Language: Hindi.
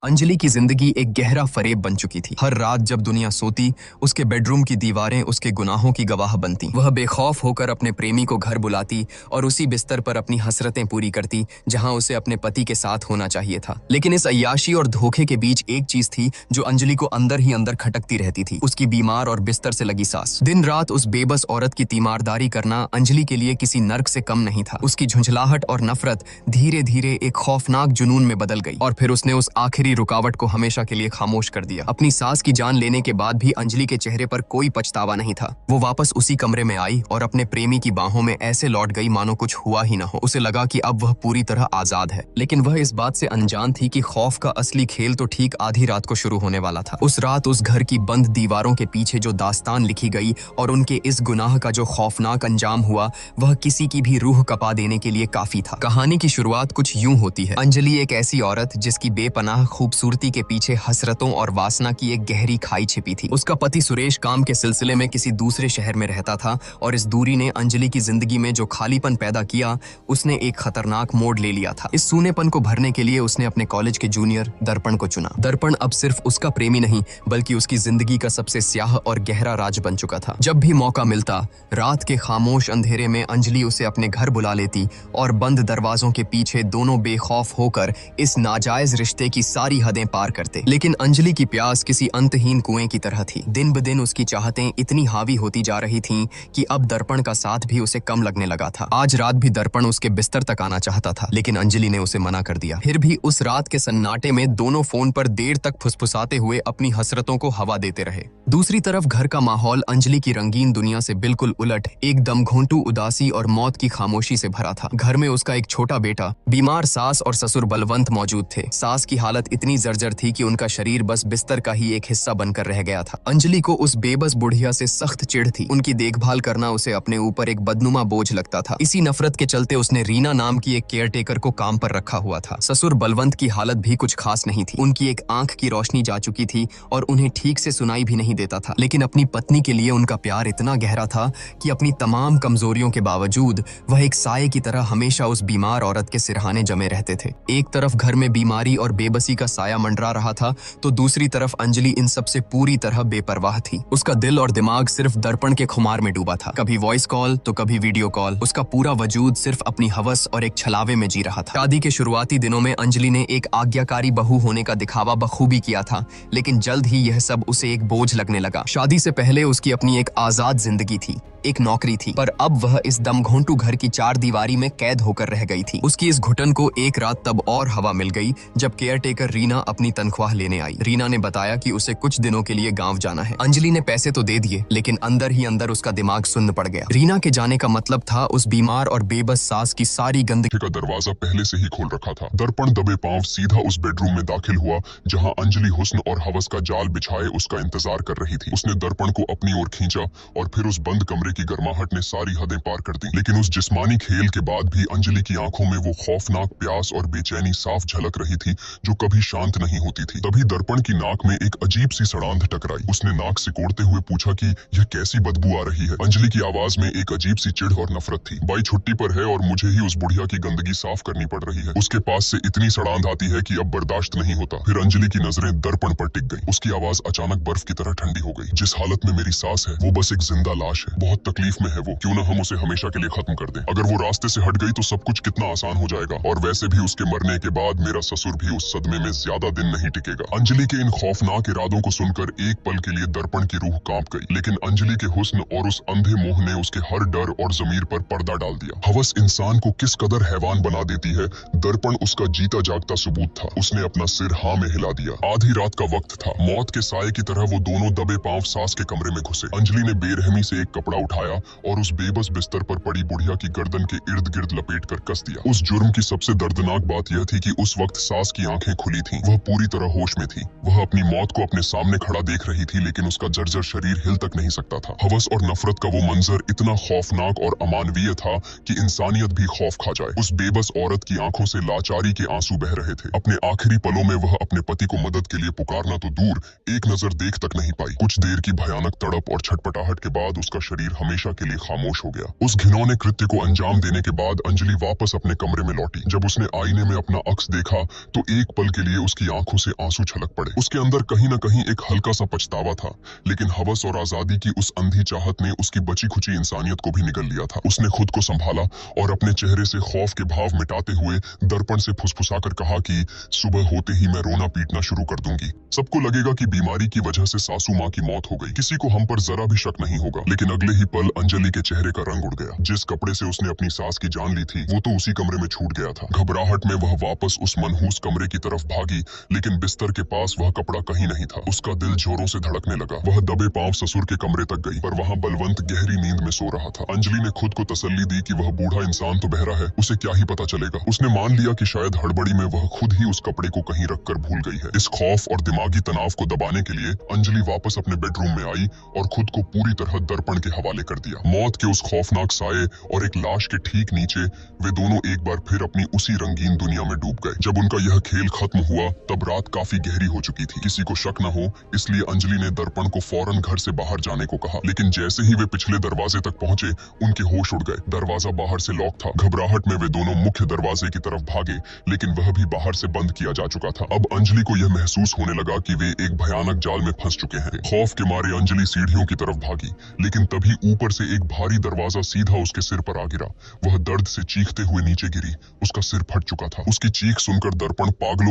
अंजलि की जिंदगी एक गहरा फरेब बन चुकी थी। हर रात जब दुनिया सोती, उसके बेडरूम की दीवारें उसके गुनाहों की गवाह बनती। वह बेखौफ होकर अपने प्रेमी को घर बुलाती और उसी बिस्तर पर अपनी हसरतें पूरी करती जहां उसे अपने पति के साथ होना चाहिए था। लेकिन इस अय्याशी और धोखे के बीच एक चीज थी जो अंजलि को अंदर ही अंदर खटकती रहती थी, उसकी बीमार और बिस्तर से लगी सांस। दिन रात उस बेबस औरत की तीमारदारी करना अंजलि के लिए किसी नर्क से कम नहीं था। उसकी झुंझलाहट और नफरत धीरे धीरे एक खौफनाक जुनून में बदल गई और फिर उसने उस आखिरी रुकावट को हमेशा के लिए खामोश कर दिया। अपनी सास की जान लेने के बाद भी अंजलि के चेहरे पर कोई पछतावा नहीं था। वो वापस उसी कमरे में आई और अपने प्रेमी की बाहों में ऐसे लौट गई मानो कुछ हुआ ही ना हो। उसे लगा कि अब वह पूरी तरह आजाद है, लेकिन वह इस बात से अनजान थी कि खौफ का असली खेल तो ठीक आधी रात को शुरू होने वाला था। उस रात उस घर की बंद दीवारों के पीछे जो दास्तान लिखी गई और उनके इस गुनाह का जो खौफनाक अंजाम हुआ, वह किसी की भी रूह कपा देने के लिए काफी था। कहानी की शुरुआत कुछ यूं होती है। अंजलि एक ऐसी औरत जिसकी बेपनाह खूबसूरती के पीछे हसरतों और वासना की एक गहरी खाई छिपी थी। उसका पति सुरेश काम के सिलसिले में किसी दूसरे शहर में रहता था और इस दूरी ने अंजलि की जिंदगी में जो खालीपन पैदा किया, उसने एक खतरनाक मोड़ ले लिया था। इस सूनेपन को भरने के लिए उसने अपने कॉलेज के जूनियर दर्पण को चुना। दर्पण अब सिर्फ उसका प्रेमी नहीं बल्कि उसकी जिंदगी का सबसे स्याह और गहरा राज बन चुका था। जब भी मौका मिलता, रात के खामोश अंधेरे में अंजलि उसे अपने घर बुला लेती और बंद दरवाजों के पीछे दोनों बेखौफ होकर इस नाजायज रिश्ते की सारी हदें पार करते। लेकिन अंजलि की प्यास किसी अंतहीन कुएं की तरह थी। दिन ब दिन उसकी चाहतें इतनी हावी होती जा रही थीं कि अब दर्पण का साथ भी उसे कम लगने लगा था। आज रात भी दर्पण उसके बिस्तर तक आना चाहता था, लेकिन अंजलि ने उसे मना कर दिया। फिर भी उस रात के सन्नाटे में दोनों फोन पर देर तक फुसफुसाते हुए अपनी हसरतों को हवा देते रहे। दूसरी तरफ घर का माहौल अंजलि की रंगीन दुनिया से बिल्कुल उलट एक दमघोंटू उदासी और मौत की खामोशी से भरा था। घर में उसका एक छोटा बेटा, बीमार सास और ससुर बलवंत मौजूद थे। सास की हालत इतनी जर्जर थी कि उनका शरीर बस बिस्तर का ही एक हिस्सा बनकर रह गया था। अंजलि को उस बेबस बुढ़िया से सख्त चिढ़ थी। उनकी देखभाल करना उसे अपने ऊपर एक बदनुमा बोझ लगता था। इसी नफरत के चलते उसने रीना नाम की एक केयरटेकर को काम पर रखा हुआ था। ससुर बलवंत की हालत भी कुछ खास नहीं थी। उनकी एक आंख की रोशनी जा चुकी थी और उन्हें ठीक से सुनाई भी नहीं देता था। लेकिन अपनी पत्नी के लिए उनका प्यार इतना गहरा था कि अपनी तमाम कमजोरियों के बावजूद वह एक साये की तरह हमेशा उस बीमार औरत के सिरहाने जमे रहते थे। एक तरफ घर में बीमारी और बेबसी का साया मंडरा रहा था, तो दूसरी तरफ अंजलि इन सब से पूरी तरह बेपरवाह थी। उसका दिल और दिमाग सिर्फ दर्पण के खुमार में डूबा था। कभी वॉइस कॉल तो कभी वीडियो कॉल। उसका पूरा वजूद सिर्फ अपनी हवस और एक छलावे में जी रहा था। शादी के शुरुआती दिनों में अंजलि ने एक आज्ञाकारी बहू होने का दिखावा बखूबी किया था, लेकिन जल्द ही यह सब उसे एक बोझ लगने लगा। शादी से पहले उसकी अपनी एक आजाद जिंदगी थी, एक नौकरी थी, पर अब वह इस दमघोंटू घर की चार दीवारी में कैद होकर रह गई थी। उसकी इस घुटन को एक रात तब और हवा मिल गई जब केयरटेकर रीना अपनी तनख्वाह लेने आई। रीना ने बताया कि उसे कुछ दिनों के लिए गांव जाना है। अंजलि ने पैसे तो दे दिए, लेकिन अंदर ही अंदर उसका दिमाग सुन्न पड़ गया। रीना के जाने का मतलब था उस बीमार और बेबस सास की सारी गंदगी का दरवाजा पहले से ही खोल रखा था। दर्पण दबे पांव सीधा उस बेडरूम में दाखिल हुआ जहां अंजलि हुस्न और हवस का जाल बिछाए उसका इंतजार कर रही थी। उसने दर्पण को अपनी ओर खींचा और फिर उस बंद कमरे की गर्माहट ने सारी हदें पार कर दी। लेकिन उस जिस्मानी खेल के बाद भी अंजलि की आंखों में वो खौफनाक प्यास और बेचैनी साफ झलक रही थी जो कभी शांत नहीं होती थी। तभी दर्पण की नाक में एक अजीब सी सड़ांध टकराई। उसने नाक सिकोड़ते हुए पूछा कि यह कैसी बदबू आ रही है। अंजलि की आवाज में एक अजीब सी चिढ़ और नफरत थी। बाई छुट्टी पर है और मुझे ही उस बुढ़िया की गंदगी साफ करनी पड़ रही है। उसके पास से इतनी सड़ांध आती है कि अब बर्दाश्त नहीं होता। फिर अंजलि की नजरें दर्पण पर टिक गई। उसकी आवाज अचानक बर्फ की तरह ठंडी हो गई। जिस हालत में मेरी सास है वो बस एक जिंदा लाश है। बहुत तकलीफ में है वो। क्यों ना हम उसे हमेशा के लिए खत्म कर दें। अगर वो रास्ते से हट गई तो सब कुछ कितना आसान हो जाएगा। और वैसे भी उसके मरने के बाद मेरा ससुर भी उस सदमे में ज्यादा दिन नहीं टिकेगा। अंजलि के इन खौफनाक इरादों को सुनकर एक पल के लिए दर्पण की रूह कांप गई। लेकिन अंजलि के हुस्न और उस अंधे मोह ने उसके हर डर और जमीर पर पर्दा डाल दिया। हवस इंसान को किस कदर हैवान बना देती है, दर्पण उसका जीता जागता सबूत था। उसने अपना सिर हाँ में हिला दिया। आधी रात का वक्त था। मौत के साये की तरह वो दोनों दबे पांव सास के कमरे में घुसे। अंजलि ने बेरहमी से एक कपड़ा उठाया और उस बेबस बिस्तर पर पड़ी बुढ़िया की गर्दन के इर्द गिर्द लपेट कर कस दिया। उस जुर्म की सबसे दर्दनाक बात यह थी कि उस वक्त सास की आंखें खुली थीं। वह पूरी तरह होश में थी। वह अपनी मौत को अपने सामने खड़ा देख रही थी, लेकिन उसका जर्जर शरीर हिल तक नहीं सकता था। हवस और नफरत का वो मंजर इतना खौफनाक और अमानवीय था कि इंसानियत भी खौफ खा जाए। उस बेबस औरत की आंखों से लाचारी के आंसू बह रहे थे। अपने आखिरी पलों में वह अपने पति को मदद के लिए पुकारना तो दूर, एक नजर देख तक नहीं पाई। कुछ देर की भयानक तड़प और छटपटाहट के बाद उसका शरीर हमेशा के लिए खामोश हो गया। उस घिनौने कृत्य को अंजाम देने के बाद अंजलि वापस अपने कमरे में लौटी। जब उसने आईने में अपना अक्स देखा तो एक पल के लिए उसकी आंखों से आंसू छलक पड़े। उसके अंदर कहीं न कहीं एक हल्का सा पछतावा था, लेकिन हवस और आजादी की उस अंधी चाहत ने उसकी बची खुची इंसानियत को भी निगल लिया था। उसने खुद को संभाला और अपने चेहरे से खौफ के भाव मिटाते हुए दर्पण से फुसफुसाकर कहा कि सुबह होते ही मैं रोना पीटना शुरू कर दूंगी। सबको लगेगा कि बीमारी की वजह से सासू माँ की मौत हो गई, किसी को हम पर जरा भी शक नहीं होगा। लेकिन अगले ही पल अंजलि के चेहरे का रंग उड़ गया। जिस कपड़े से उसने अपनी सास की जान ली थी वो तो उसी कमरे में छूट गया था। घबराहट में वह वापस उस मनहूस कमरे की तरफ भागी, लेकिन बिस्तर के पास वह कपड़ा कहीं नहीं था। उसका दिल जोरों से धड़कने लगा। वह दबे पांव ससुर के कमरे तक गई, पर वहां बलवंत गहरी नींद में सो रहा था। अंजलि ने खुद को तसल्ली दी कि वह बूढ़ा इंसान तो बहरा है, उसे क्या ही पता चलेगा। उसने मान लिया कि शायद हड़बड़ी में वह खुद ही उस कपड़े को कहीं रखकर भूल गई है। इस खौफ और दिमागी तनाव को दबाने के लिए अंजलि वापस अपने बेडरूम में आई और खुद को पूरी तरह दर्पण के हवाले कर दिया। मौत के उस खौफनाक साये और एक लाश के ठीक नीचे वे दोनों एक बार फिर अपनी उसी रंगीन दुनिया में डूब गए। जब उनका यह खेल खत्म हुआ तब रात काफी गहरी हो चुकी थी। किसी को शक न हो इसलिए अंजलि ने दर्पण को फौरन घर से बाहर जाने को कहा, लेकिन जैसे ही वे पिछले दरवाजे तक पहुंचे उनके होश उड़ गए। दरवाजा बाहर से लॉक था। घबराहट में वे दोनों मुख्य दरवाजे की तरफ भागे, लेकिन वह भी बाहर से बंद किया जा चुका था। अब अंजलि को यह महसूस होने लगा कि वे एक भयानक जाल में फंस चुके हैं। खौफ के मारे अंजलि सीढ़ियों की तरफ भागी, लेकिन तभी ऊपर से एक भारी दरवाजा सीधा उसके सिर पर आ गिरा। वह दर्द से चीखते हुए नीचे गिरी। उसका सिर फट चुका था। उसकी चीख सुनकर दर्पण पागलों